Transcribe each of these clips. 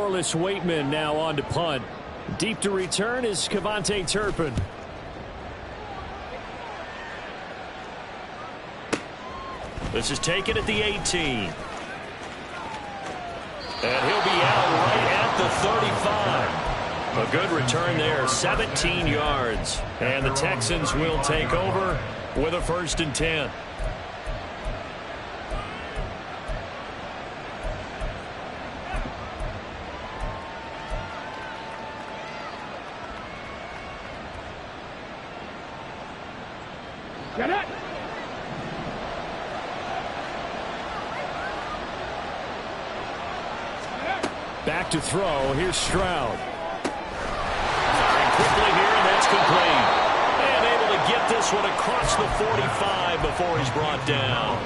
Corliss Waitman now on to punt. Deep to return is KaVontae Turpin. This is taken at the 18. And he'll be out right at the 35. A good return there, 17 yards. And the Texans will take over with a 1st and 10. Get it! Back to throw. Here's Stroud. Firing quickly here, and that's complete. And able to get this one across the 45 before he's brought down.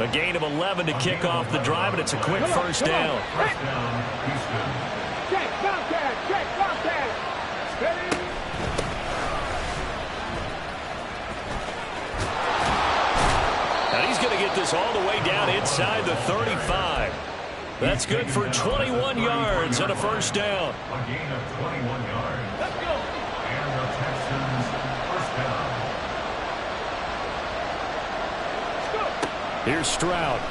A gain of 11 to kick off the drive, and it's a quick first down. Check, Bobcat! Check, Bobcat! Steady! And he's going to get this all the way down inside the 35. That's good for 21 yards and a first down. A gain of 21 yards. Let's go. And the Texans first down. Here's Stroud.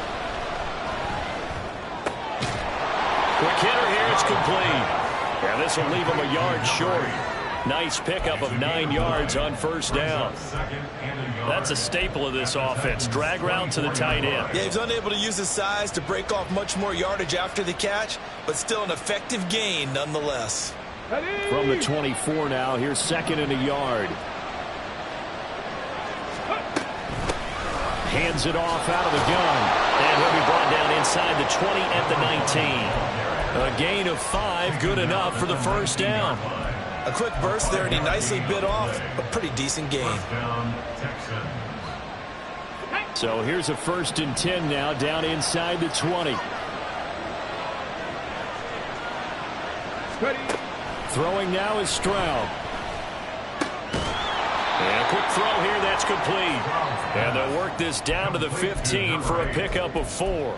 Quick hitter here. It's complete. Yeah, this will leave him a yard short. Nice pickup of 9 yards on first down. That's a staple of this offense. Drag route to the tight end. Yeah, he's unable to use his size to break off much more yardage after the catch, but still an effective gain nonetheless. From the 24 now, here's 2nd and a yard. Hands it off out of the gun. And he'll be brought down inside the 20 at the 19. A gain of 5, good enough for the first down. A quick burst there, and he nicely bit off a pretty decent gain. So here's a 1st and 10 now, down inside the 20. Ready. Throwing now is Stroud. And a quick throw here, that's complete. And they'll work this down to the 15 for a pickup of 4.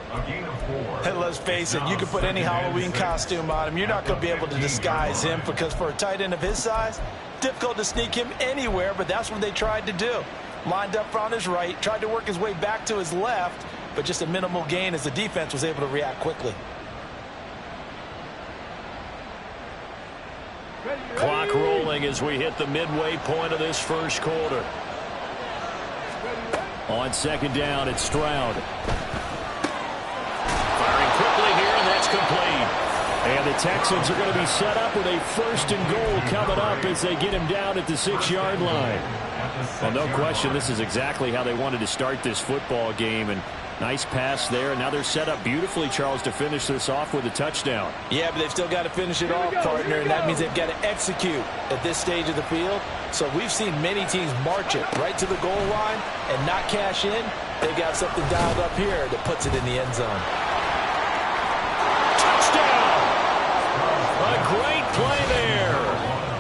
Hey, let's face it, you can put any Halloween costume on him. You're not going to be able to disguise him, because for a tight end of his size, difficult to sneak him anywhere, but that's what they tried to do. Lined up on his right, tried to work his way back to his left, but just a minimal gain as the defense was able to react quickly. Clock rolling as we hit the midway point of this first quarter. On 2nd down, it's Stroud. Firing quickly here, and that's complete. And the Texans are going to be set up with a 1st and goal coming up as they get him down at the 6-yard line. Well, no question, this is exactly how they wanted to start this football game. And nice pass there. And now they're set up beautifully, Charles, to finish this off with a touchdown. Yeah, but they've still got to finish it off, partner, and that means they've got to execute at this stage of the field. So we've seen many teams march it right to the goal line and not cash in. They've got something dialed up here that puts it in the end zone. Touchdown! A great play there.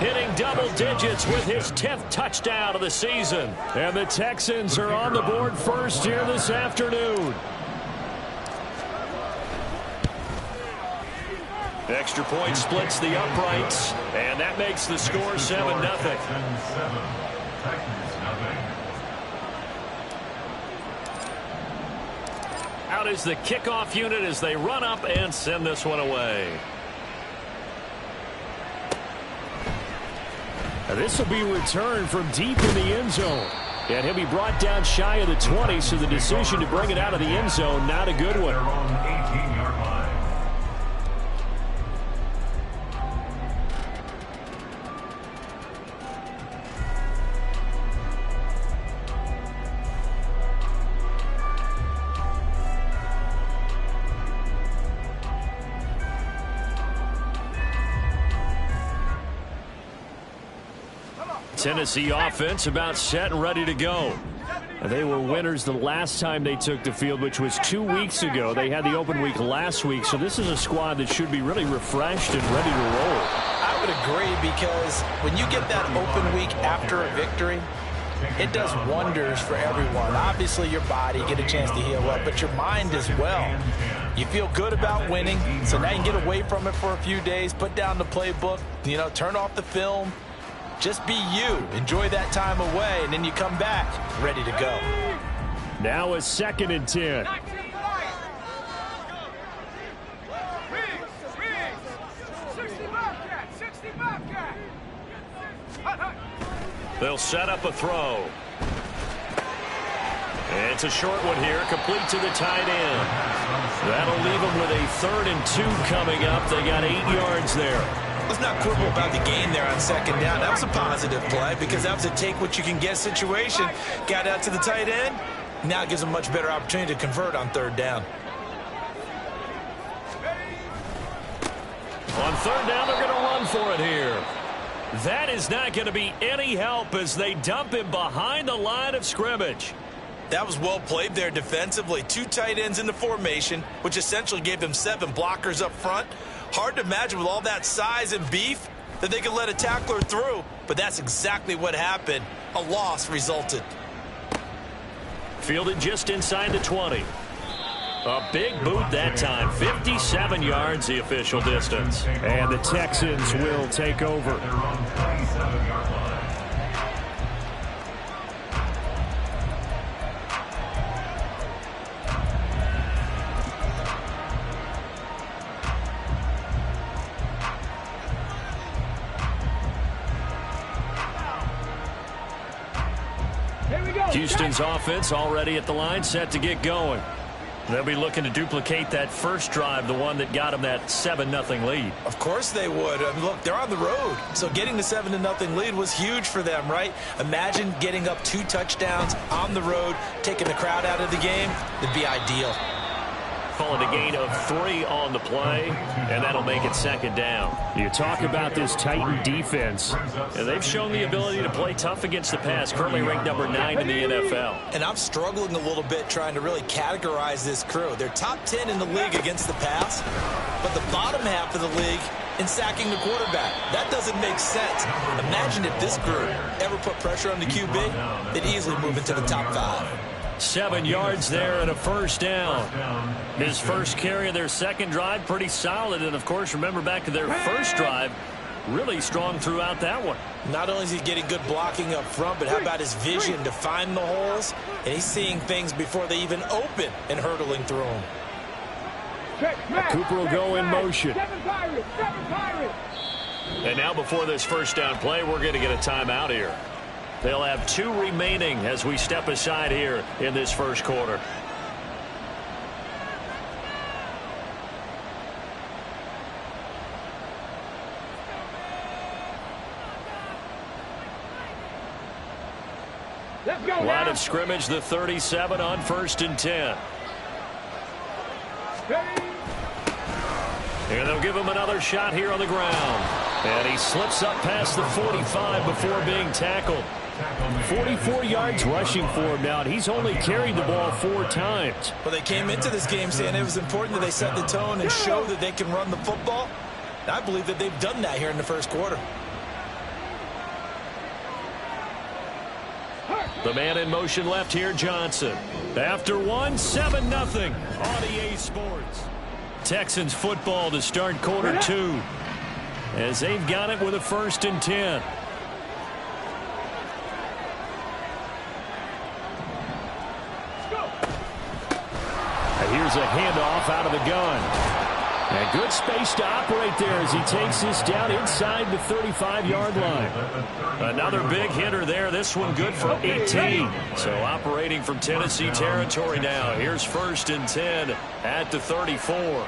Hitting double digits with his 10th touchdown of the season. And the Texans are on the board first here this afternoon. Extra point splits the uprights, and that makes the score 7-0. Out is the kickoff unit as they run up and send this one away. This will be returned from deep in the end zone. And he'll be brought down shy of the 20, so the decision to bring it out of the end zone, not a good one. Tennessee offense about set and ready to go. They were winners the last time they took the field, which was 2 weeks ago. They had the open week last week, so this is a squad that should be really refreshed and ready to roll. I would agree, because when you get that open week after a victory, it does wonders for everyone. Obviously, your body, get a chance to heal up, but your mind as well. You feel good about winning, so now you can get away from it for a few days, put down the playbook, turn off the film. Just be you. Enjoy that time away, and then you come back ready to go. Now a 2nd and 10. They'll set up a throw. And it's a short one here, complete to the tight end. That'll leave them with a 3rd and 2 coming up. They got 8 yards there. Let's not quibble about the gain there on 2nd down. That was a positive play because that was a take-what-you-can-get situation. Got out to the tight end. Now it gives them a much better opportunity to convert on 3rd down. On 3rd down, they're going to run for it here. That is not going to be any help as they dump him behind the line of scrimmage. That was well played there defensively. 2 tight ends in the formation, which essentially gave them 7 blockers up front. Hard to imagine with all that size and beef that they could let a tackler through, but that's exactly what happened. A loss resulted. Fielded just inside the 20. A big boot that time. 57 yards the official distance. And the Texans will take over. Their own 27-yard line. Houston's offense already at the line, set to get going. They'll be looking to duplicate that first drive, the one that got them that 7-0 lead. Of course they would. I mean, look, they're on the road. So getting the 7-0 lead was huge for them, right? Imagine getting up 2 touchdowns on the road, taking the crowd out of the game. It'd be ideal. Calling a gain of 3 on the play, and that'll make it 2nd down. You talk about this Titan defense, and they've shown the ability to play tough against the pass, currently ranked number 9 in the NFL. And I'm struggling a little bit trying to really categorize this crew. They're top 10 in the league against the pass, but the bottom half of the league in sacking the quarterback. That doesn't make sense. Imagine if this group ever put pressure on the QB, they'd easily move into the top 5. 7 yards there and a 1st down. His first carry of their 2nd drive, pretty solid. And, of course, remember back to their first drive, really strong throughout that one. Not only is he getting good blocking up front, but how about his vision to find the holes? And he's seeing things before they even open and hurtling through them. Cooper will go in motion. And now before this 1st down play, we're going to get a timeout here. They'll have 2 remaining as we step aside here in this 1st quarter. Line of scrimmage, the 37 on 1st and 10. And they'll give him another shot here on the ground. And he slips up past the 45 before being tackled. 44 yards rushing for him now, and he's only carried the ball 4 times. Well, they came into this game saying it was important that they set the tone and show that they can run the football. And I believe that they've done that here in the 1st quarter. The man in motion left here, Johnson. After 1, 7-0 on EA Sports. Texans football to start quarter 2 as they've got it with a 1st and 10. Here's a handoff out of the gun. And good space to operate there as he takes this down inside the 35-yard line. Another big hitter there. This one good for 18. So operating from Tennessee territory now. Here's 1st and 10 at the 34.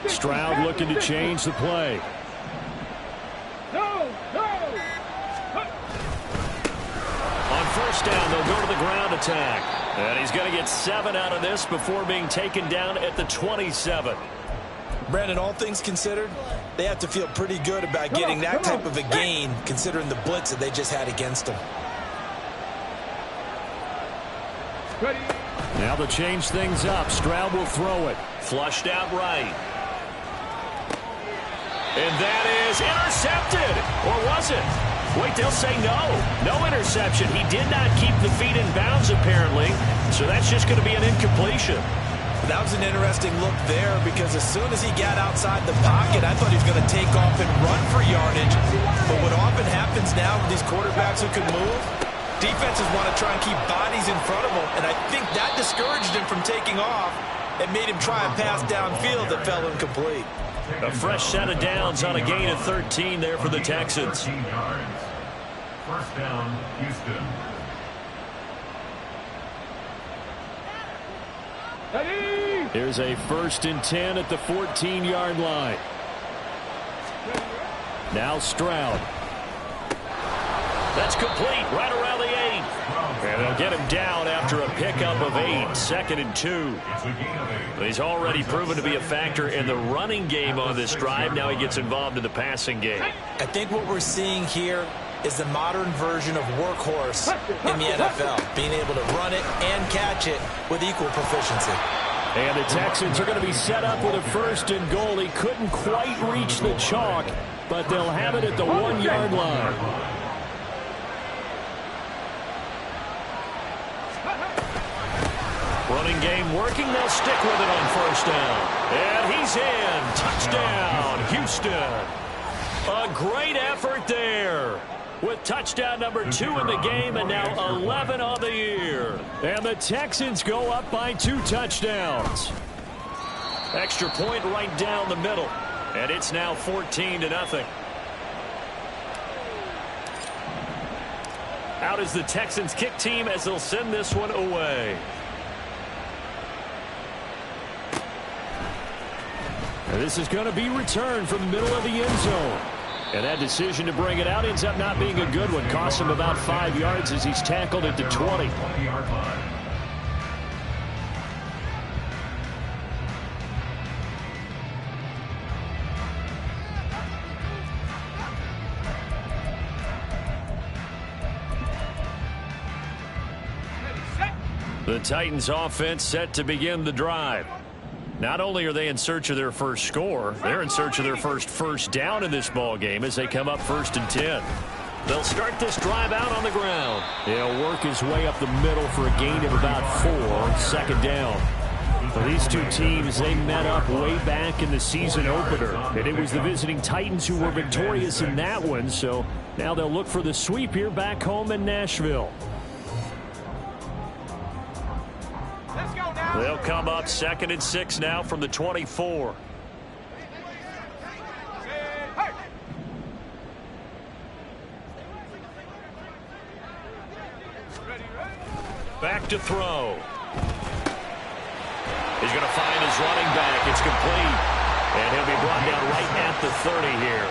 Stroud looking to change the play. On 1st down, they'll go to the ground attack. And he's going to get 7 out of this before being taken down at the 27. Brandon, all things considered, they have to feel pretty good about getting that type of a gain considering the blitz that they just had against them. Now they'll change things up. Stroud will throw it. Flushed out right. And that is intercepted. Or was it? Wait, they'll say no. No interception. He did not keep the feet in bounds, apparently. So that's just going to be an incompletion. That was an interesting look there because as soon as he got outside the pocket, I thought he was going to take off and run for yardage. But what often happens now with these quarterbacks who can move, defenses want to try and keep bodies in front of them. And I think that discouraged him from taking off and made him try and pass downfield that fell incomplete. A fresh set of downs on a gain of 13 there for the Texans. 13 yards. First down, Houston. Here's a 1st and 10 at the 14-yard line. Now Stroud. That's complete right around the 8. And they'll get him down after a pickup of 8. 2nd and 2. But he's already proven to be a factor in the running game on this drive. Now he gets involved in the passing game. I think what we're seeing here is the modern version of workhorse in the NFL, being able to run it and catch it with equal proficiency. And the Texans are going to be set up with a 1st and goal. He couldn't quite reach the chalk, but they'll have it at the 1-yard line. Running game working. They'll stick with it on 1st down. And he's in. Touchdown, Houston. A great effort there, with touchdown number 2 in the game and now 11 on the year. And the Texans go up by 2 touchdowns. Extra point right down the middle. And it's now 14-0. Out is the Texans kick team as they'll send this one away. And this is going to be returned from the middle of the end zone. And that decision to bring it out ends up not being a good one. Costs him about 5 yards as he's tackled at the 20. The Titans offense set to begin the drive. Not only are they in search of their first score, they're in search of their first down in this ball game as they come up 1st and 10. They'll start this drive out on the ground. He'll work his way up the middle for a gain of about 4 on 2nd down. For these two teams, they met up way back in the season opener, and it was the visiting Titans who were victorious in that one, so now they'll look for the sweep here back home in Nashville. They'll come up 2nd and 6 now from the 24. Back to throw. He's going to find his running back. It's complete. And he'll be brought down right at the 30 here.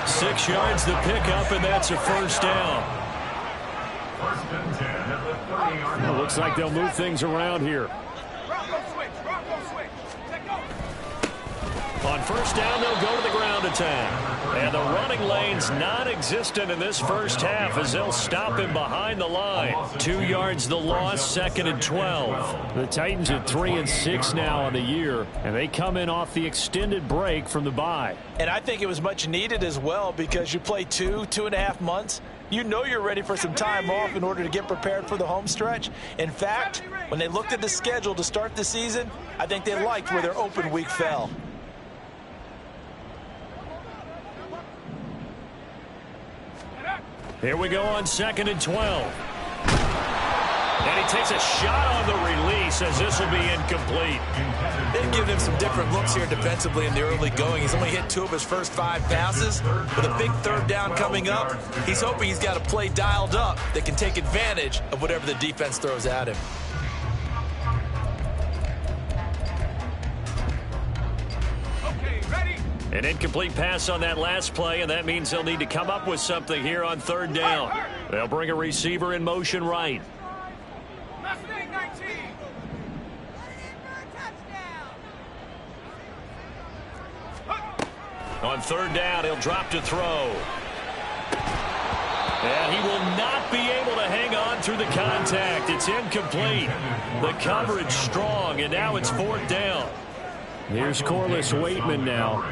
6 yards the pickup, and that's a 1st down. 1st and 10 at the 30-yard line. Well, looks like they'll move things around here. On 1st down, they'll go to the ground attack. And the running lane's non-existent in this first half as they'll stop him behind the line. 2 yards the loss, 2nd and 12. The Titans at 3 and 6 now on the year, and they come in off the extended break from the bye. And I think it was much needed as well because you play 2.5 months. You know you're ready for some time off in order to get prepared for the home stretch. In fact, when they looked at the schedule to start the season, I think they liked where their open week fell. Here we go on 2nd and 12. And he takes a shot on the release as this will be incomplete. They've given him some different looks here defensively in the early going. He's only hit 2 of his first 5 passes. With a big 3rd down coming up, he's hoping he's got a play dialed up that can take advantage of whatever the defense throws at him. An incomplete pass on that last play, and that means they'll need to come up with something here on 3rd down. They'll bring a receiver in motion right. On 3rd down, he'll drop to throw. And he will not be able to hang on through the contact. It's incomplete. The coverage strong, and now it's 4th down. Here's Corliss Waitman now.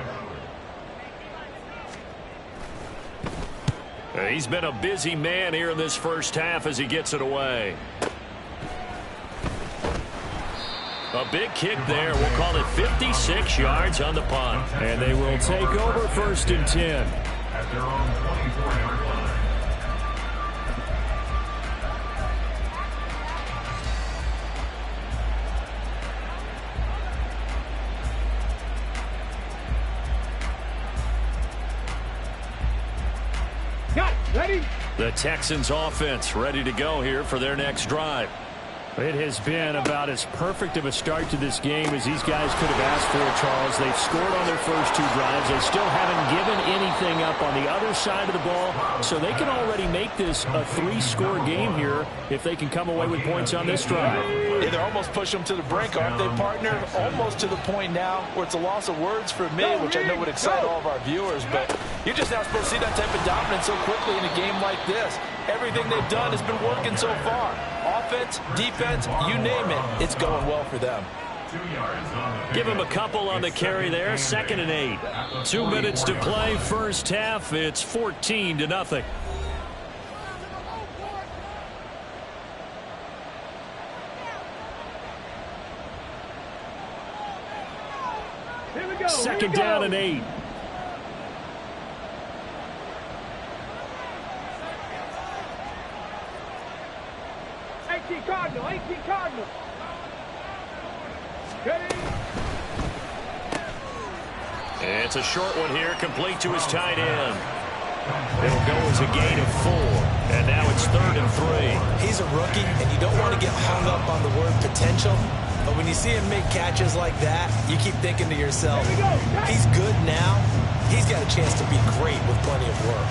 He's been a busy man here in this first half as he gets it away. A big kick there. We'll call it 56 yards on the punt. And they will take over 1st and 10. At their own 24-yard line. Ready? The Texans offense ready to go here for their next drive. It has been about as perfect of a start to this game as these guys could have asked for, Charles. They've scored on their first 2 drives. They still haven't given anything up on the other side of the ball, so they can already make this a 3-score game here if they can come away with points on this drive. Yeah, they're almost pushing them to the brink, aren't they, partner? Almost to the point now where it's a loss of words for me, which I know would excite all of our viewers, but you're just not supposed to see that type of dominance so quickly in a game like this. Everything they've done has been working so far. Offense, defense, you name it, it's going well for them. 2 yards on the Give him a couple on the carry there. 2nd and 8. 2 minutes to play. First half. It's 14-0. Here we go. 2nd down and 8. Cardinal, 18 Cardinal. Ready? It's a short one here, complete to his tight end. It'll go as a gain of 4, and now it's 3rd and 3. He's a rookie, and you don't want to get hung up on the word potential, but when you see him make catches like that, you keep thinking to yourself, he's good now. He's got a chance to be great with plenty of work.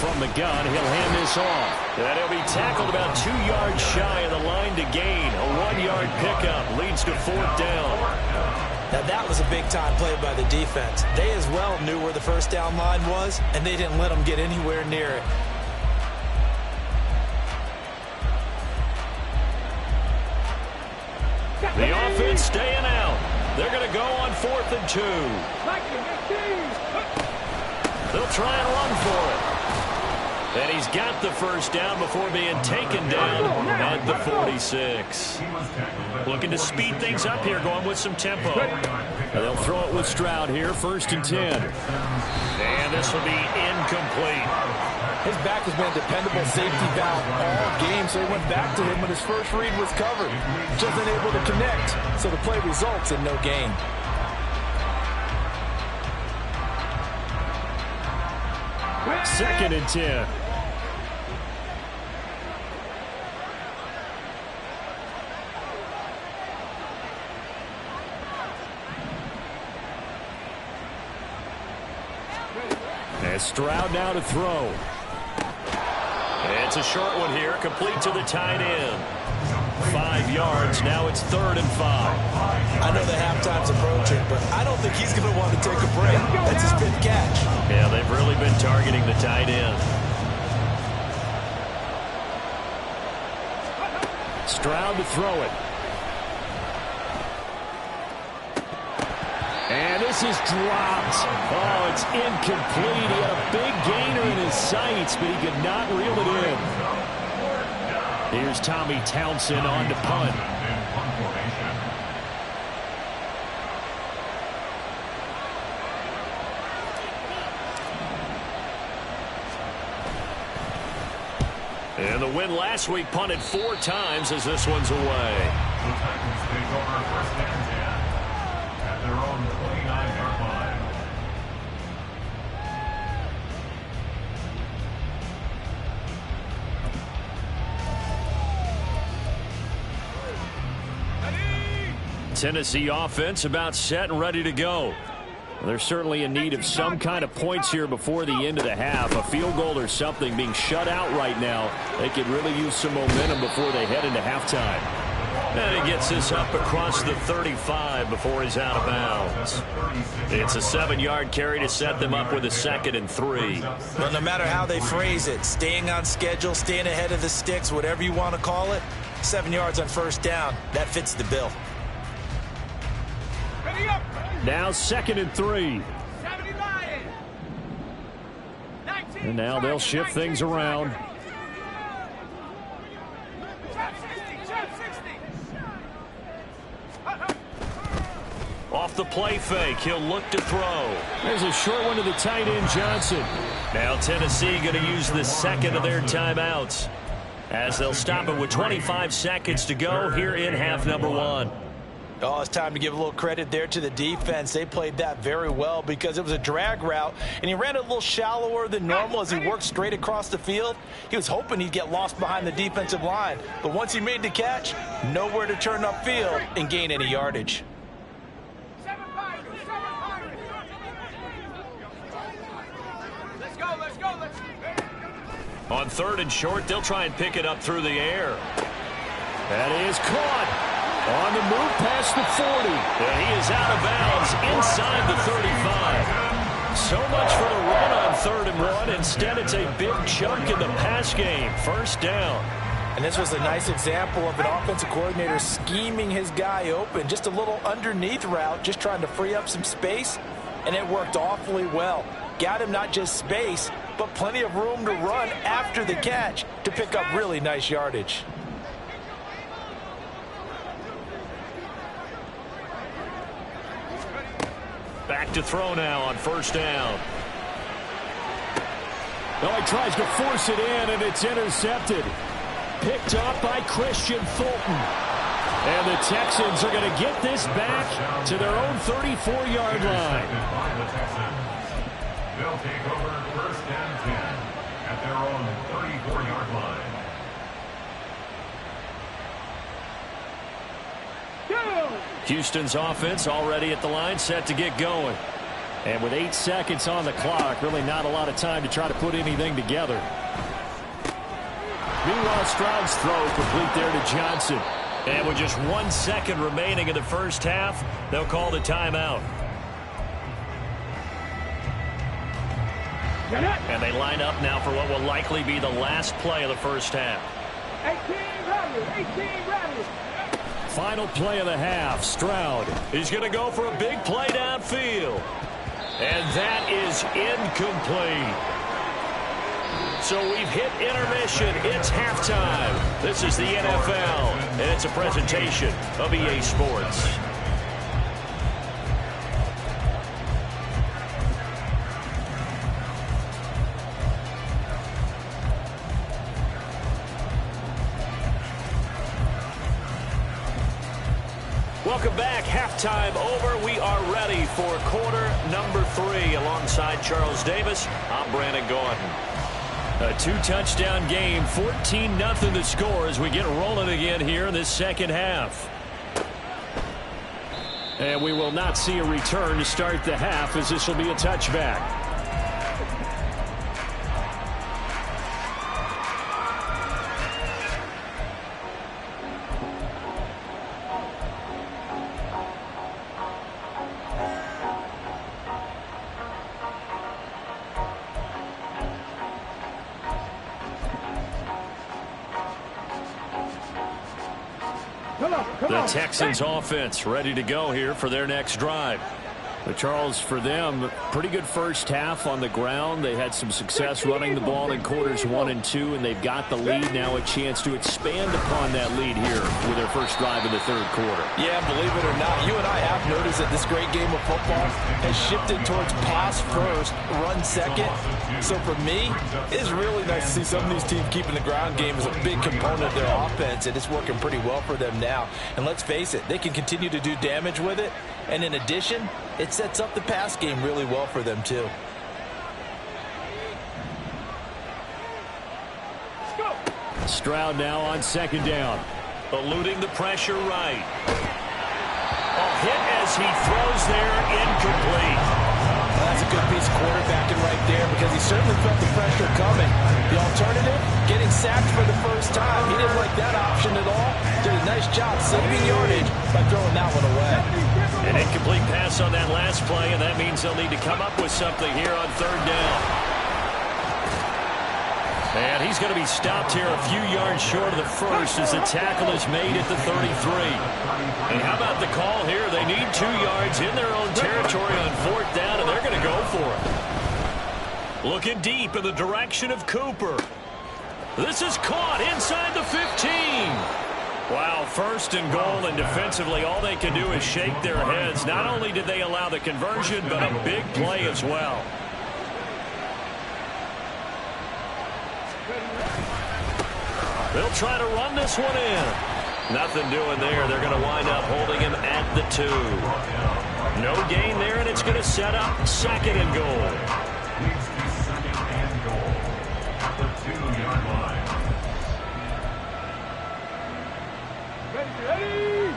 From the gun, he'll hand this off. And he'll be tackled about 2 yards shy of the line to gain. A 1-yard pickup leads to 4th down. Now that was a big-time play by the defense. They as well knew where the first down line was, and they didn't let them get anywhere near it. The offense staying out. They're going to go on 4th and 2. They'll try and run for it. And he's got the first down before being taken down at the 46. Looking to speed things up here, going with some tempo. And they'll throw it with Stroud here, 1st and 10. And this will be incomplete. His back has been a dependable safety valve all game, so he went back to him when his first read was covered. Just unable to connect, so the play results in no gain. Second and 10. And Stroud now to throw. It's a short one here, complete to the tight end. 5 yards, now it's 3rd and 5. I know the halftime's approaching, but I don't think he's going to want to take a break. That's his 5th catch. Yeah, they've really been targeting the tight end. Stroud to throw it. And this is dropped. Oh, it's incomplete. He had a big gainer in his sights, but he could not reel it in. Here's Tommy Townsend on to punt. And the win last week punted 4 times as this one's away. The Titans take over 1st and 10 at their own 29-yard line. Tennessee offense about set and ready to go. They're certainly in need of some kind of points here before the end of the half. A field goal or something, being shut out right now. They could really use some momentum before they head into halftime. And he gets this up across the 35 before he's out of bounds. It's a 7-yard carry to set them up with a 2nd and 3. But no matter how they phrase it, staying on schedule, staying ahead of the sticks, whatever you want to call it, 7 yards on 1st down, that fits the bill. Ready up. Now 2nd and 3. And now they'll shift things around. Off the play fake, he'll look to throw. There's a short one to the tight end, Johnson. Now Tennessee going to use the 2nd of their timeouts, as they'll stop it with 25 seconds to go here in half number 1. Oh, it's time to give a little credit there to the defense. They played that very well because it was a drag route, and he ran a little shallower than normal as he worked straight across the field. He was hoping he'd get lost behind the defensive line, but once he made the catch, nowhere to turn upfield and gain any yardage. On 3rd and short, they'll try and pick it up through the air. That is caught. On the move past the 40. And he is out of bounds inside the 35. So much for the run on 3rd and 1. Instead, it's a big chunk in the pass game. 1st down. And this was a nice example of an offensive coordinator scheming his guy open. Just a little underneath route, just trying to free up some space. And it worked awfully well. Got him not just space, but plenty of room to run after the catch to pick up really nice yardage. Back to throw now on 1st down. Well, he tries to force it in, and it's intercepted. Picked up by Christian Fulton. And the Texans are going to get this back to their own 34-yard line. They'll take over 1st and 10 at their own 34-yard line. Houston's offense already at the line, set to get going. And with 8 seconds on the clock, really not a lot of time to try to put anything together. Meanwhile, Stroud's throw complete there to Johnson. And with just 1 second remaining in the 1st half, they'll call the timeout. And they line up now for what will likely be the last play of the 1st half. 18 ready. Final play of the half. Stroud. He's going to go for a big play downfield. And that is incomplete. So we've hit intermission. It's halftime. This is the NFL, and it's a presentation of EA Sports. Welcome back. Halftime over. We are ready for quarter number 3. Alongside Charles Davis, I'm Brandon Gordon. A 2-touchdown game, 14-0 the score as we get rolling again here in this 2nd half. And we will not see a return to start the half, as this will be a touchback. The Texans offense ready to go here for their next drive. But Charles, for them, pretty good 1st half on the ground. They had some success running the ball in quarters 1 and 2, and they've got the lead now, a chance to expand upon that lead here with their first drive in the 3rd quarter. Yeah, believe it or not, you and I have noticed that this great game of football has shifted towards pass first, run second. So for me, it's really nice to see some of these teams keeping the ground game as a big component of their offense, and it's working pretty well for them now. And let's face it, they can continue to do damage with it. And in addition, it sets up the pass game really well for them, too. Stroud now on 2nd down. Eluding the pressure right. A hit as he throws there, incomplete. Well, that's a good piece of quarterbacking right there because he certainly felt the pressure coming. The alternative, getting sacked for the first time. He didn't like that option at all. Did a nice job saving yardage by throwing that one away. An incomplete pass on that last play, and that means they'll need to come up with something here on 3rd down. And he's going to be stopped here a few yards short of the first as the tackle is made at the 33. And how about the call here? They need 2 yards in their own territory on 4th down, and they're going to go for it. Looking deep in the direction of Cooper. This is caught inside the 15. Wow, 1st and goal, and defensively all they can do is shake their heads. Not only did they allow the conversion, but a big play as well. They'll try to run this one in. Nothing doing there. They're going to wind up holding him at the 2. No gain there, and it's going to set up 2nd and goal. Needs to be 2nd and goal at the 2-yard line. Ready.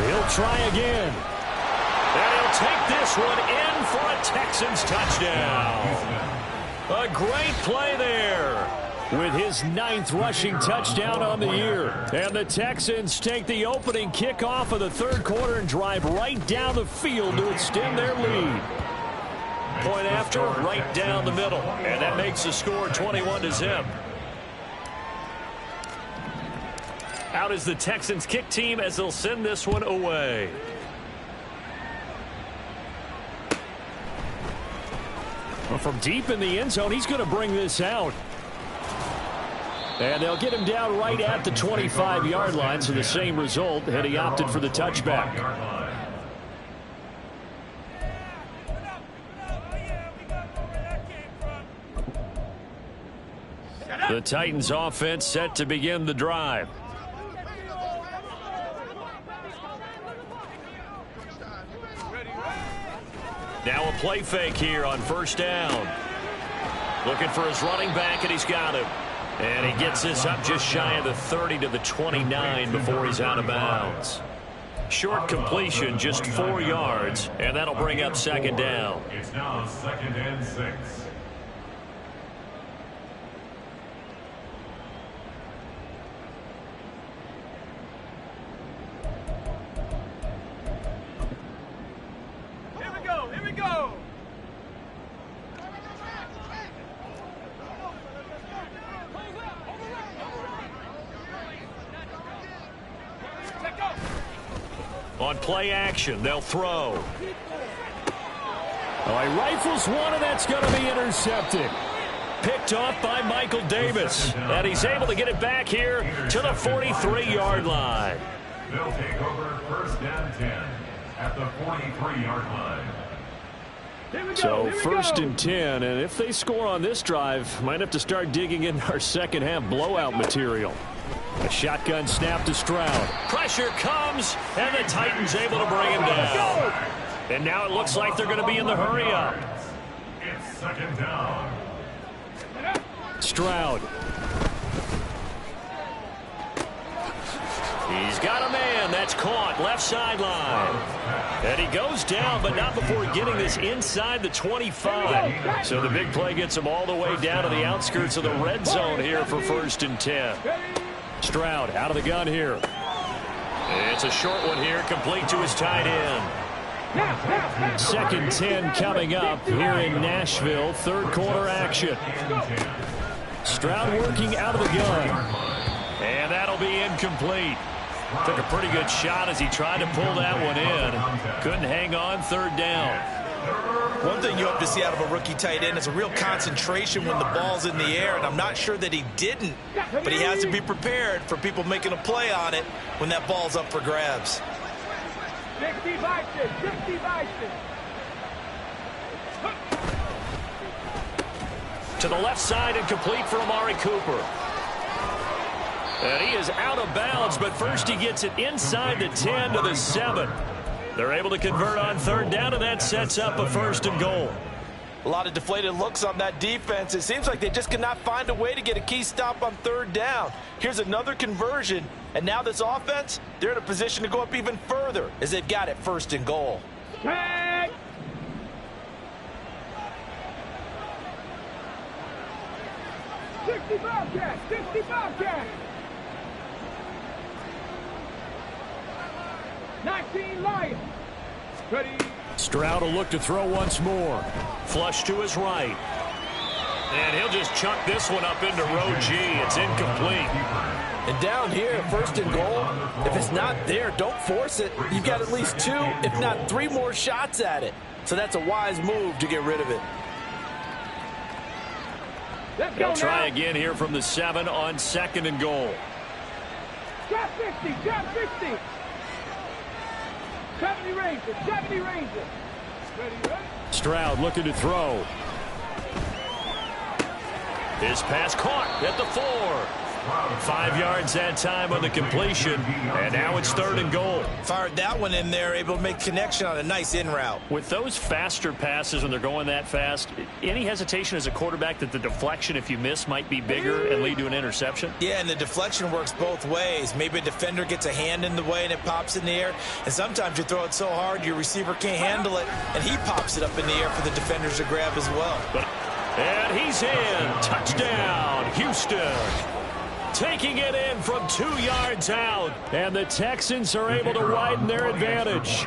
He'll try again. And he'll take this one in for a Texans touchdown. A great play there with his 9th rushing touchdown on the year. And the Texans take the opening kickoff of the 3rd quarter and drive right down the field to extend their lead. Point after, right down the middle. And that makes the score 21-0. Out is the Texans kick team as they'll send this one away. Well, from deep in the end zone, he's going to bring this out. And they'll get him down right at the 25-yard line, so the same result, and he opted for the touchback. The Titans offense set to begin the drive. Now a play fake here on 1st down. Looking for his running back, and he's got him. And he gets this up just shy of the 30 to the 29 before he's out of bounds. Short completion, just 4 yards, and that'll bring up 2nd down. It's now 2nd and 6. Here we go. On play action, they'll throw. Oh, he rifles one, and that's going to be intercepted. Picked off by Michael Davis. And he's able to get it back here to the 43-yard line. They'll take over 1st and 10 at the 43-yard line. So 1st and 10, and if they score on this drive, might have to start digging in our second half blowout material. A shotgun snap to Stroud. Pressure comes, and the Titans able to bring him down. And now it looks like they're going to be in the hurry up. It's 2nd down. Stroud. He's got a man. That's caught. Left sideline. And he goes down, but not before getting this inside the 25. So the big play gets him all the way down to the outskirts of the red zone here for 1st and 10. Stroud out of the gun here. It's a short one here, complete to his tight end. 2nd 10 coming up here in Nashville. 3rd quarter action. Stroud working out of the gun. And that'll be incomplete. Took a pretty good shot as he tried to pull that one in. Couldn't hang on. 3rd down. One thing you hope to see out of a rookie tight end is a real concentration when the ball's in the air, and I'm not sure that he didn't, but he has to be prepared for people making a play on it when that ball's up for grabs. 60 Bison. To the left side and complete for Amari Cooper. And he is out of bounds, but first he gets it inside the 10 to the 7. They're able to convert on 3rd down, and that sets up a 1st and goal. A lot of deflated looks on that defense. It seems like they just cannot find a way to get a key stop on 3rd down. Here's another conversion, and now this offense, they're in a position to go up even further as they've got it 1st and goal. Tag. $60 Bobcats. 19 Lions. Ready. Stroud will look to throw once more. Flush to his right. And he'll just chuck this one up into row G. It's incomplete. And down here, first and goal, if it's not there, don't force it. You've got at least 2, if not 3 more shots at it. So that's a wise move to get rid of it. They'll try again here from the 7 on 2nd and goal. Drop 50, drop 50. 70 Rangers, 70 Rangers. Ready? Stroud looking to throw. His pass caught at the 4. 5 yards that time on the completion, and now it's 3rd and goal. Fired that one in there, able to make connection on a nice in route. With those faster passes when they're going that fast, any hesitation as a quarterback that the deflection, if you miss, might be bigger and lead to an interception? Yeah, and the deflection works both ways. Maybe a defender gets a hand in the way and it pops in the air, and sometimes you throw it so hard your receiver can't handle it, and he pops it up in the air for the defenders to grab as well. And he's in. Touchdown, Houston. Taking it in from 2 yards out. And the Texans are able to widen their advantage.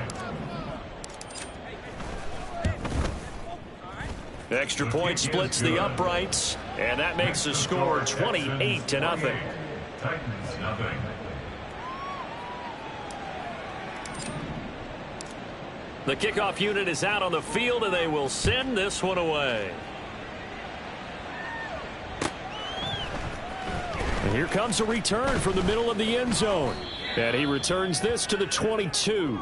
Extra point splits the uprights. And that makes the score 28-0. Titans, nothing. The kickoff unit is out on the field, and they will send this one away. And here comes a return from the middle of the end zone. And he returns this to the 22.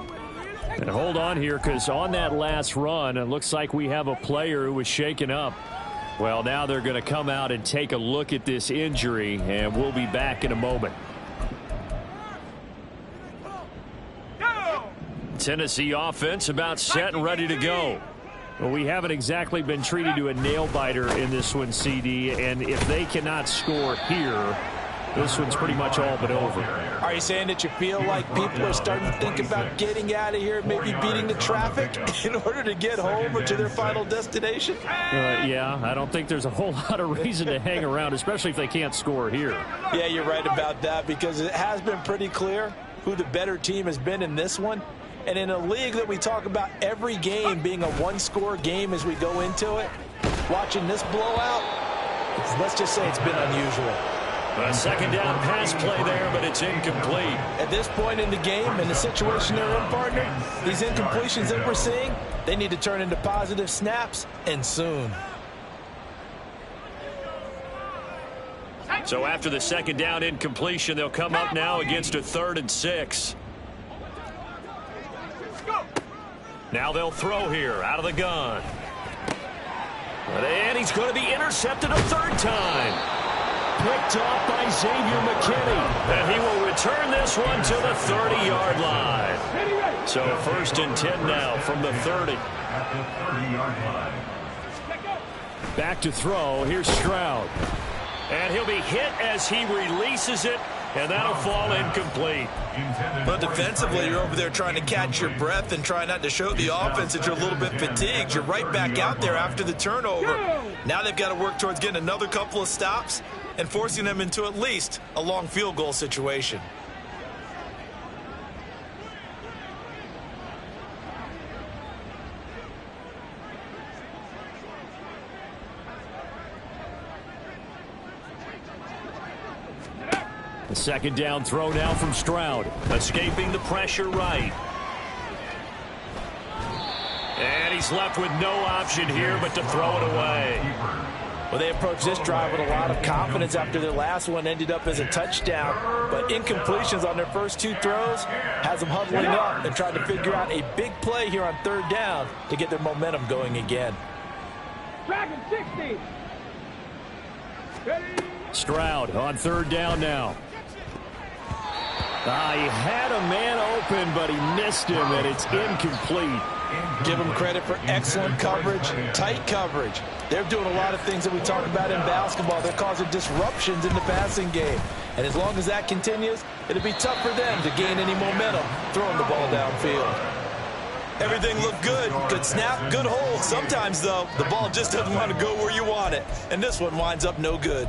And hold on here, because on that last run, it looks like we have a player who was shaken up. Well, now they're going to come out and take a look at this injury, and we'll be back in a moment. Tennessee offense about set and ready to go. Well, we haven't exactly been treated to a nail-biter in this one, CD, and if they cannot score here, this one's pretty much all but over. Are you saying that you feel like people are starting to think about getting out of here, maybe beating the traffic in order to get home or to their final destination? Yeah, I don't think there's a whole lot of reason to hang around, especially if they can't score here. Yeah, you're right about that, because it has been pretty clear who the better team has been in this one. And in a league that we talk about every game being a one-score game as we go into it, watching this blowout, let's just say it's been unusual. A second down pass play there, but it's incomplete. At this point in the game, in the situation they're in, partner, these incompletions that we're seeing, they need to turn into positive snaps, and soon. So after the second down incompletion, they'll come up now against a 3rd and 6. Now they'll throw here out of the gun. And he's going to be intercepted a 3rd time. Picked off by Xavier McKinney. And he will return this one to the 30-yard line. So 1st and 10 now from the 30. At the 30-yard line. Back to throw. Here's Stroud. And he'll be hit as he releases it. And that'll fall incomplete. But defensively, you're over there trying to catch your breath and try not to show the offense that you're a little bit fatigued. You're right back out there after the turnover. Now they've got to work towards getting another couple of stops and forcing them into at least a long field goal situation. The second down throw now from Stroud. Escaping the pressure right. And he's left with no option here but to throw it away. Well, they approached this drive with a lot of confidence after their last one ended up as a touchdown. But incompletions on their first 2 throws has them huddling up and trying to figure out a big play here on 3rd down to get their momentum going again. Dragon 60. Ready? Stroud on 3rd down now. He had a man open, but he missed him, and it's incomplete. Give them credit for excellent coverage, tight coverage. They're doing a lot of things that we talk about in basketball. They're causing disruptions in the passing game. And as long as that continues, it'll be tough for them to gain any momentum throwing the ball downfield. Everything looked good. Good snap, good hold. Sometimes, though, the ball just doesn't want to go where you want it. And this one winds up no good.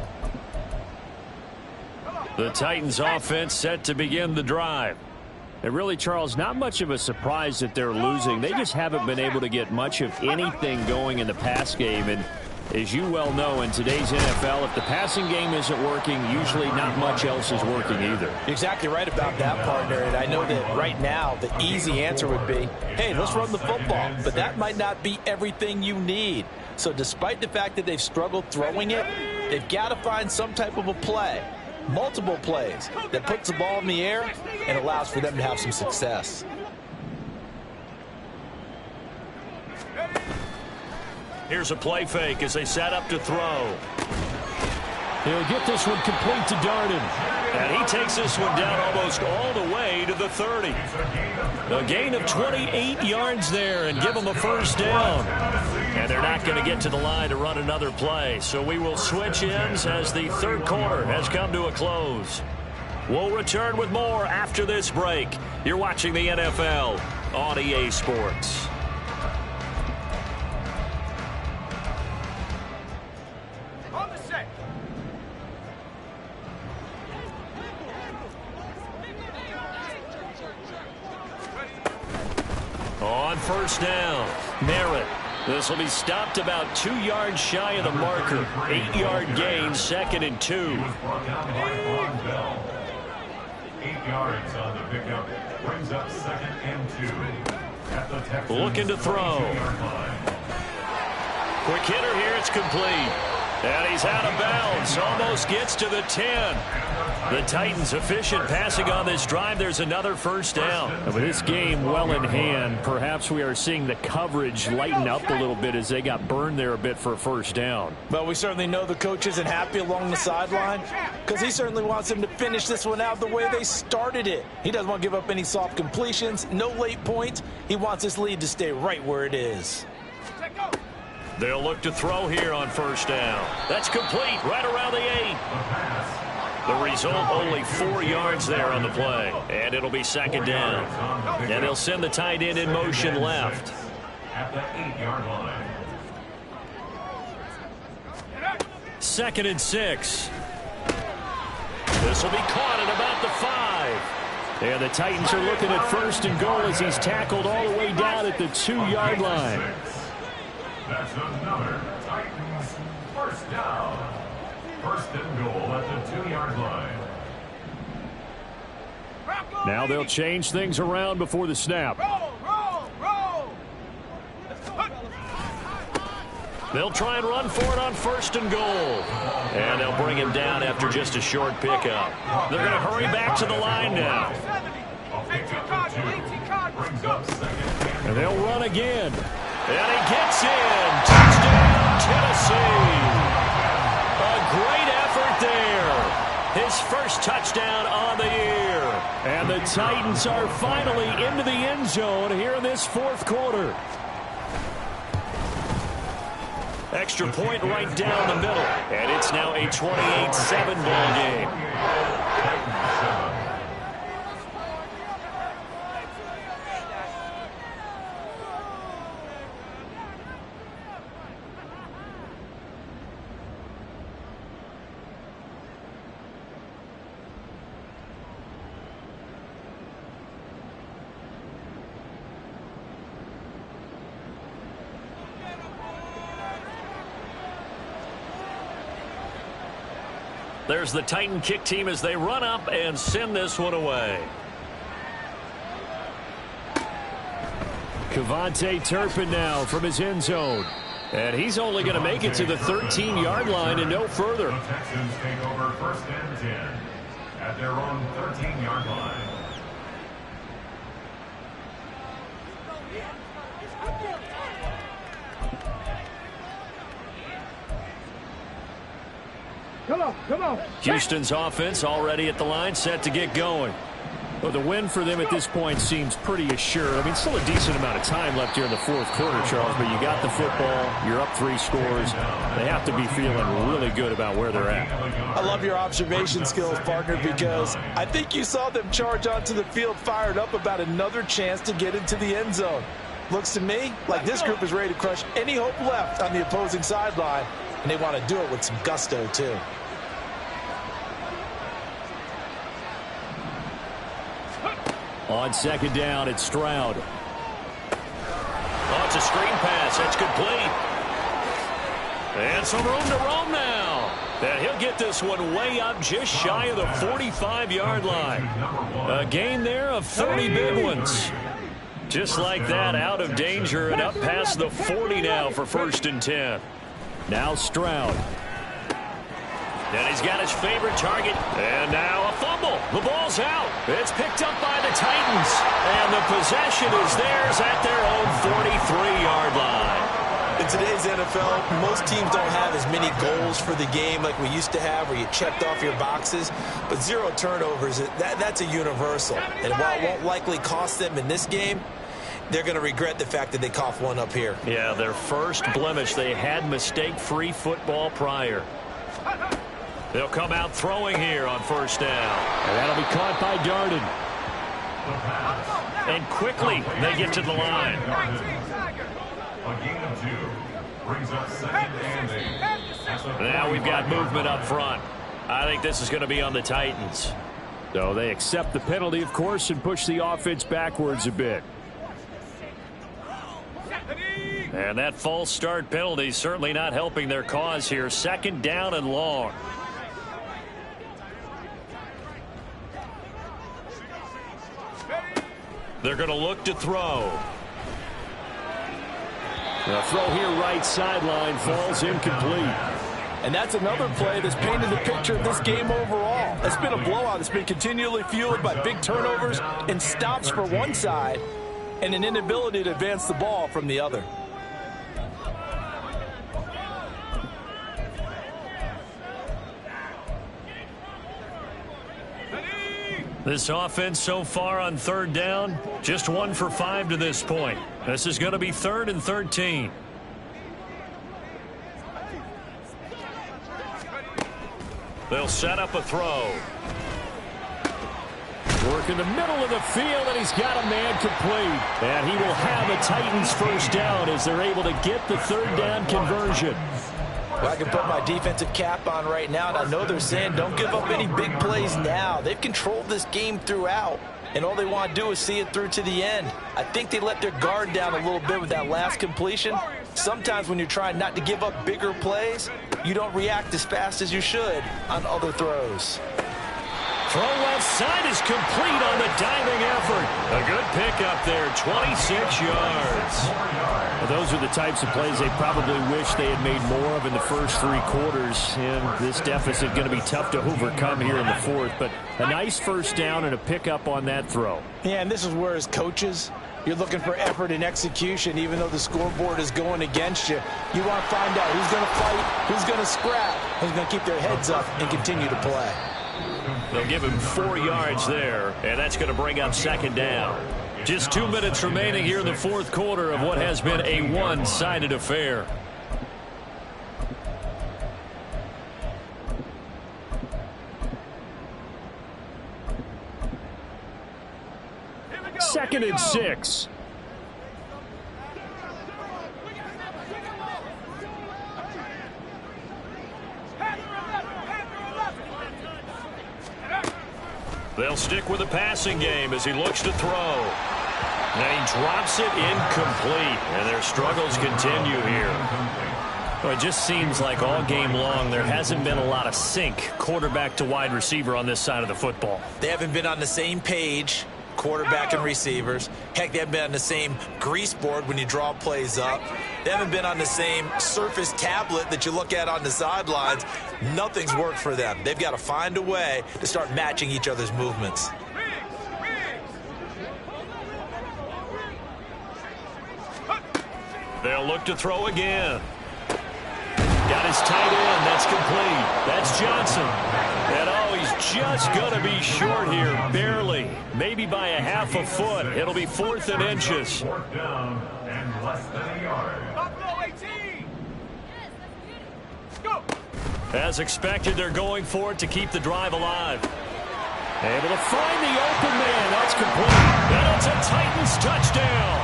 The Titans offense set to begin the drive. And really, Charles, not much of a surprise that they're losing. They just haven't been able to get much of anything going in the pass game. And as you well know, in today's NFL, if the passing game isn't working, usually not much else is working either. You're exactly right about that, partner. And I know that right now the easy answer would be, hey, let's run the football. But that might not be everything you need. So despite the fact that they've struggled throwing it, they've got to find some type of a play, multiple plays, that puts the ball in the air and allows for them to have some success. Here's a play fake as they set up to throw. He'll get this one complete to Darden. And he takes this one down almost all the way to the 30. A gain of 28 yards there and give them a first down. And they're not going to get to the line to run another play. So we will switch ends as the third quarter has come to a close. We'll return with more after this break. You're watching the NFL on EA Sports. On first down, Merritt. This will be stopped about 2 yards shy of the marker. 8-yard gain, 2nd and 2. 8 yards on the pickup. Brings up 2nd and 2. At the Texans, looking to throw. Quick hitter here, it's complete. And he's out of bounds, almost gets to the 10. The Titans efficient passing on this drive. There's another first down. And with this game well in hand, perhaps we are seeing the coverage lighten up a little bit as they got burned there a bit for a first down. But we certainly know the coach isn't happy along the sideline because he certainly wants them to finish this one out the way they started it. He doesn't want to give up any soft completions, no late points. He wants this lead to stay right where it is. They'll look to throw here on first down. That's complete right around the 8. The result, only 4 yards there on the play. And it'll be 2nd down. And they'll send the tight end in motion left. At the 8-yard line. 2nd and 6. This will be caught at about the 5. And the Titans are looking at 1st and goal as he's tackled all the way down at the 2-yard line. That's another Titans first down. 1st and goal at the 2-yard line. Now they'll change things around before the snap. They'll try and run for it on 1st and goal. And they'll bring him down after just a short pickup. They're going to hurry back to the line now. And they'll run again. And he gets in. Touchdown, Tennessee. A great effort there. His first touchdown on the year. And the Titans are finally into the end zone here in this 4th quarter. Extra point right down the middle. And it's now a 28-7 ball game. There's the Titan kick team as they run up and send this one away. KaVontae Turpin now from his end zone. And he's only going to make it to the 13-yard line and no further. The Texans take over 1st and 10 at their own 13-yard line. Come on. Houston's offense already at the line, set to get going. Well, the win for them at this point seems pretty assured. I mean, still a decent amount of time left here in the 4th quarter, Charles, but you got the football, you're up 3 scores. They have to be feeling really good about where they're at. I love your observation skills, partner, because I think you saw them charge onto the field fired up about another chance to get into the end zone. Looks to me like this group is ready to crush any hope left on the opposing sideline, and they want to do it with some gusto, too. On second down, it's Stroud. Oh, it's a screen pass. That's complete. And some room to roam now. And he'll get this one way up just shy of the 45-yard line. A gain there of 30 big ones. Just like that, out of danger and up past the 40 now for 1st and 10. Now Stroud. And he's got his favorite target. And now a fumble. The ball's out. It's picked up by the Titans. And the possession is theirs at their own 43-yard line. In today's NFL, most teams don't have as many goals for the game like we used to have where you checked off your boxes. But 0 turnovers, that's a universal. And while it won't likely cost them in this game, they're going to regret the fact that they coughed one up here. Yeah, their first blemish. They had mistake-free football prior. They'll come out throwing here on 1st down. And that'll be caught by Darden. And quickly they get to the line. A gain of 2 brings up 2nd and 8. Now we've got movement up front. I think this is going to be on the Titans. So they accept the penalty, of course, and push the offense backwards a bit. And that false start penalty certainly not helping their cause here. 2nd down and long. They're going to look to throw. The throw here right sideline falls incomplete. And that's another play that's painted the picture of this game overall. It's been a blowout. It's been continually fueled by big turnovers and stops for one side and an inability to advance the ball from the other. This offense so far on 3rd down, just 1 for 5 to this point. This is going to be 3rd and 13. They'll set up a throw. Work in the middle of the field, and he's got a man complete. And he will have a Titans 1st down as they're able to get the 3rd down conversion. Well, I can put my defensive cap on right now, and I know they're saying don't give up any big plays now. They've controlled this game throughout, and all they want to do is see it through to the end. I think they let their guard down a little bit with that last completion. Sometimes when you're trying not to give up bigger plays, you don't react as fast as you should on other throws. Throw left side is complete on the diving effort. A good pickup there, 26 yards. Well, those are the types of plays they probably wish they had made more of in the first 3 quarters. And this deficit going to be tough to overcome here in the 4th. But a nice 1st down and a pickup on that throw. Yeah, and this is where as coaches, you're looking for effort and execution. Even though the scoreboard is going against you, you want to find out who's going to fight, who's going to scrap, who's going to keep their heads up and continue to play. They'll give him 4 yards there, and that's going to bring up 2nd down. Just 2 minutes remaining here in the 4th quarter of what has been a one-sided affair. Second and 6. They'll stick with the passing game as he looks to throw. Now he drops it incomplete, and their struggles continue here. Well, it just seems like all game long there hasn't been a lot of sync quarterback to wide receiver on this side of the football. They haven't been on the same page, quarterback and receivers. Heck, they haven't been on the same grease board when you draw plays up. They haven't been on the same surface tablet that you look at on the sidelines. Nothing's worked for them. They've got to find a way to start matching each other's movements. They'll look to throw again. Got his tight end. That's complete. That's Johnson. And oh, he's just going to be short here. Barely. Maybe by a half a foot. It'll be 4th and inches. 4th down and less than a yard. As expected, they're going for it to keep the drive alive. Able to find the open man. That's complete. And it's a Titans touchdown.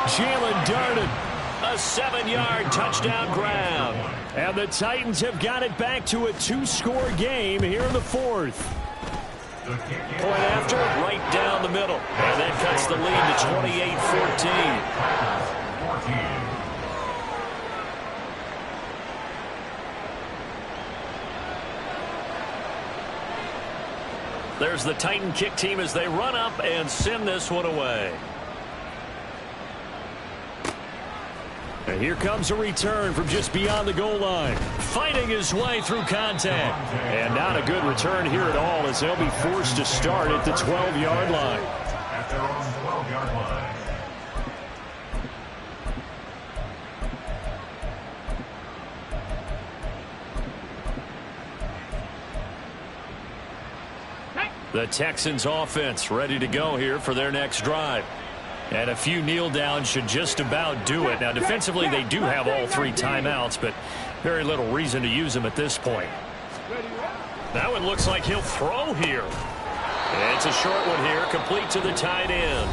Jalen Darden. A 7-yard touchdown grab. And the Titans have got it back to a 2-score game here in the 4th. Point after, right down the middle. And that cuts the lead to 28-14. There's the Titan kick team as they run up and send this one away. And here comes a return from just beyond the goal line. Fighting his way through contact. And not a good return here at all as they'll be forced to start at the 12-yard line. At their own 12-yard line. The Texans offense ready to go here for their next drive. And a few kneel downs should just about do it. Now, defensively, they do have all 3 timeouts, but very little reason to use them at this point. Now it looks like he'll throw here. It's a short one here, complete to the tight end.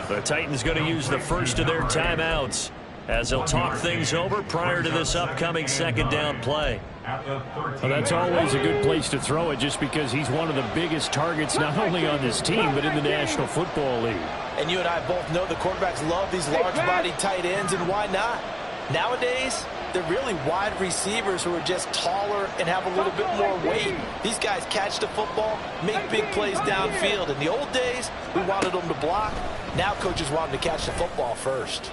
The Titans going to use the first of their timeouts as they'll talk things over prior to this upcoming second down play. Well, that's always a good place to throw it just because he's one of the biggest targets not only on this team but in the National Football League. And you and I both know the quarterbacks love these large-bodied tight ends, and why not? Nowadays, they're really wide receivers who are just taller and have a little bit more weight. These guys catch the football, make big plays downfield. In the old days, we wanted them to block. Now coaches want them to catch the football first.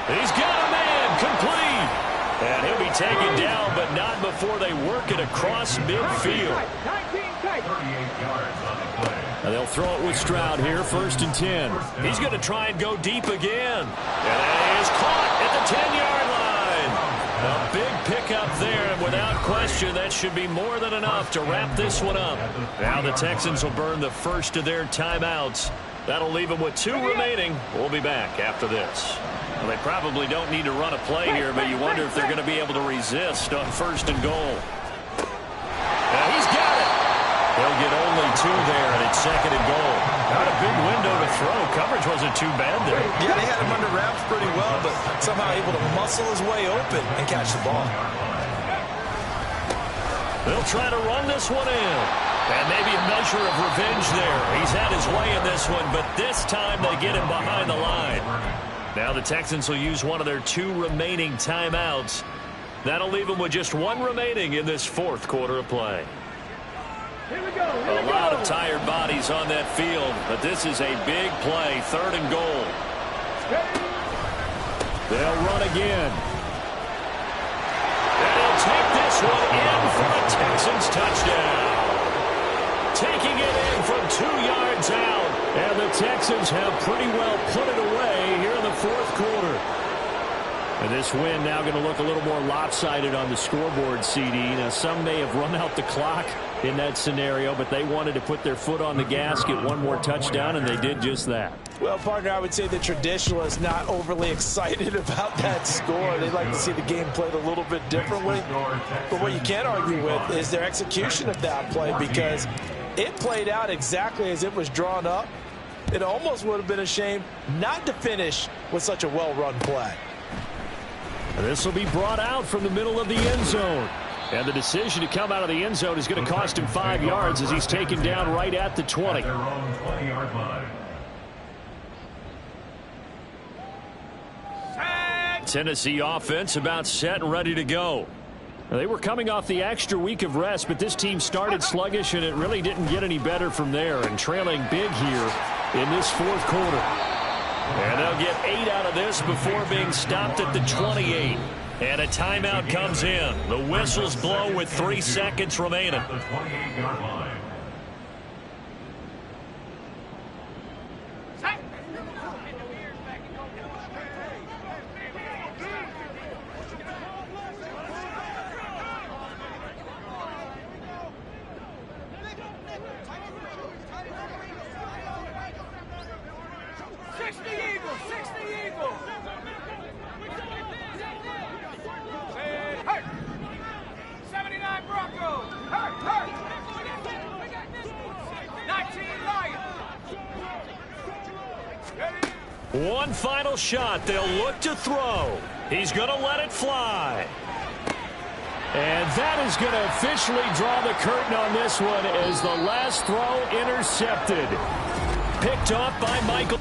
He's got a man complete. And he'll be taken down, but not before they work it across midfield. 38 yards on the play. And they'll throw it with Stroud here, 1st and 10. He's going to try and go deep again. And it is caught at the 10-yard line. A big pickup there, and without question, that should be more than enough to wrap this one up. Now the Texans will burn the first of their timeouts. That'll leave them with 2 remaining. We'll be back after this. Well, they probably don't need to run a play here, but you wonder if they're going to be able to resist on 1st and goal. Now he's got it. They'll get only 2 there, and it's 2nd and goal. Not a big window to throw. Coverage wasn't too bad there. Yeah, they had him under wraps pretty well, but somehow able to muscle his way open and catch the ball. They'll try to run this one in. And maybe a measure of revenge there. He's had his way in this one, but this time they get him behind the line. Now the Texans will use one of their 2 remaining timeouts. That'll leave them with just 1 remaining in this 4th quarter of play. A lot of tired bodies on that field, but this is a big play, 3rd and goal. They'll run again. And he'll take this one in for a Texans touchdown. Taking it in from 2 yards out. And the Texans have pretty well put it away here in the 4th quarter. And this win now going to look a little more lopsided on the scoreboard, CD. Now, some may have run out the clock in that scenario, but they wanted to put their foot on the gas, get 1 more touchdown, and they did just that. Well, partner, I would say the traditionalists not overly excited about that score. They'd like to see the game played a little bit differently. But what you can't argue with is their execution of that play, because it played out exactly as it was drawn up. It almost would have been a shame not to finish with such a well-run play. This will be brought out from the middle of the end zone. And the decision to come out of the end zone is going to cost him 5 yards as he's taken down right at the 20. Their own 20-yard line. Tennessee offense about set and ready to go. Now, they were coming off the extra week of rest, but this team started sluggish, and it really didn't get any better from there. And trailing big here in this 4th quarter. And they'll get 8 out of this before being stopped at the 28. And a timeout comes in. The whistles blow with 3 seconds remaining. At the 28-yard line. One final shot. They'll look to throw. He's going to let it fly. And that is going to officially draw the curtain on this one as the last throw intercepted. Picked off by Michael.